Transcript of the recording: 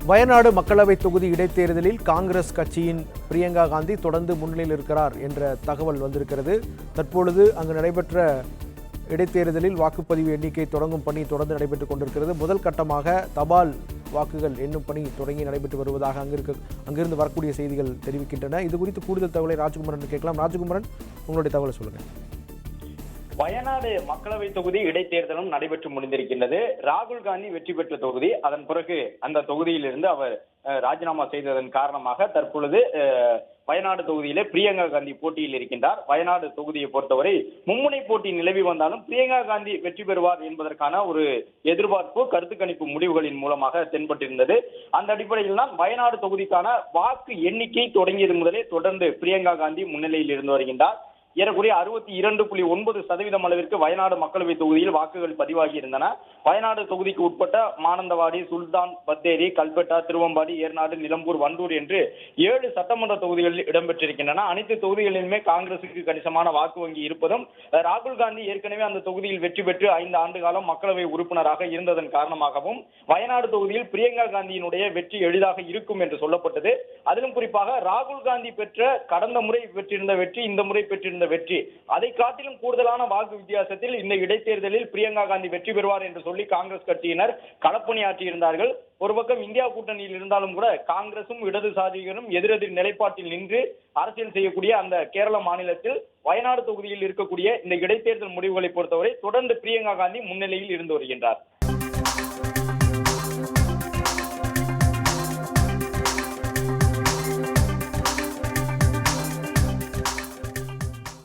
வயநாடு மக்களவை தொகுதி இடைத்தேர்தலில் காங்கிரஸ் கட்சியின் பிரியங்கா காந்தி தொடர்ந்து முன்னிலையில் இருக்கிறார் என்ற தகவல் வந்திருக்கிறது. தற்பொழுது அங்கு நடைபெற்ற இடைத்தேர்தலில் வாக்குப்பதிவு எண்ணிக்கை தொடங்கும் பணி தொடர்ந்து நடைபெற்றுக் கொண்டிருக்கிறது. முதல் கட்டமாக தபால் வாக்குகள் எண்ணும் பணி தொடங்கி நடைபெற்று வருவதாக அங்கிருந்து வரக்கூடிய செய்திகள் தெரிவிக்கின்றன. இது குறித்து கூடுதல் தகவலை ராஜ்குமரன் கேட்கலாம். ராஜ்குமரன், உங்களுடைய தகவலை சொல்லுங்கள். வயநாடு மக்களவை தொகுதி இடைத்தேர்தலும் நடைபெற்று முடிந்திருக்கின்றது. ராகுல் காந்தி வெற்றி பெற்ற தொகுதி. அதன் பிறகு அந்த தொகுதியிலிருந்து அவர் ராஜினாமா செய்ததன் காரணமாக தற்பொழுது வயநாடு தொகுதியிலே பிரியங்கா காந்தி போட்டியில் இருக்கின்றார். வயநாடு தொகுதியை பொறுத்தவரை மும்முனை போட்டி நிலவி வந்தாலும் பிரியங்கா காந்தி வெற்றி பெறுவார் என்பதற்கான ஒரு எதிர்பார்ப்பு கருத்து கணிப்பு முடிவுகளின் மூலமாக தென்பட்டிருந்தது. அந்த அடிப்படையில் தான் வயநாடு தொகுதிக்கான வாக்கு எண்ணிக்கை தொடங்கியது முதலே தொடர்ந்து பிரியங்கா காந்தி முன்னிலையில் இருந்து வருகின்றார். ஏறக்குறைய 62.9% அளவிற்கு வயநாடு மக்களவை தொகுதியில் வாக்குகள் பதிவாகி இருந்தன. வயநாடு தொகுதிக்கு உட்பட்ட மானந்தவாடி, சுல்தான் பத்தேரி, கல்பெட்டா, திருவம்பாடி, ஏர்நாடு, நிலம்பூர், வண்டூர் என்று 7 சட்டமன்ற தொகுதிகளில் இடம்பெற்றிருக்கின்றன. அனைத்து தொகுதிகளிலுமே காங்கிரசுக்கு கணிசமான வாக்கு வங்கி இருப்பதும், ராகுல் காந்தி ஏற்கனவே அந்த தொகுதியில் வெற்றி பெற்று 5 ஆண்டு காலம் மக்களவை உறுப்பினராக இருந்ததன் காரணமாகவும் வயநாடு தொகுதியில் பிரியங்கா காந்தியினுடைய வெற்றி எளிதாக இருக்கும் என்று சொல்லப்பட்டது. அதிலும் குறிப்பாக ராகுல் காந்தி பெற்ற கடந்த முறை பெற்றிருந்த வெற்றி, இந்த முறை பெற்றிருந்த வெற்றி, அதை காட்டிலும் கூடுதலான வாக்கு வித்தியாசத்தில் இந்த இடைத்தேர்தலில் பிரியங்கா காந்தி வெற்றி பெறுவார் என்று சொல்லி காங்கிரஸ் கட்சியினர் களப்பணியாற்றியிருந்தார்கள். ஒரு பக்கம் இந்தியா கூட்டணியில் இருந்தாலும் கூட காங்கிரசும் இடதுசாரிகளும் எதிரெதிர் நிலைப்பாட்டில் நின்று அரசியல் செய்யக்கூடிய அந்த கேரள மாநிலத்தில் வயநாடு தொகுதியில் இருக்கக்கூடிய இந்த இடைத்தேர்தல் முடிவுகளை பொறுத்தவரை தொடர்ந்து பிரியங்கா காந்தி முன்னிலையில் இருந்து வருகின்றார்.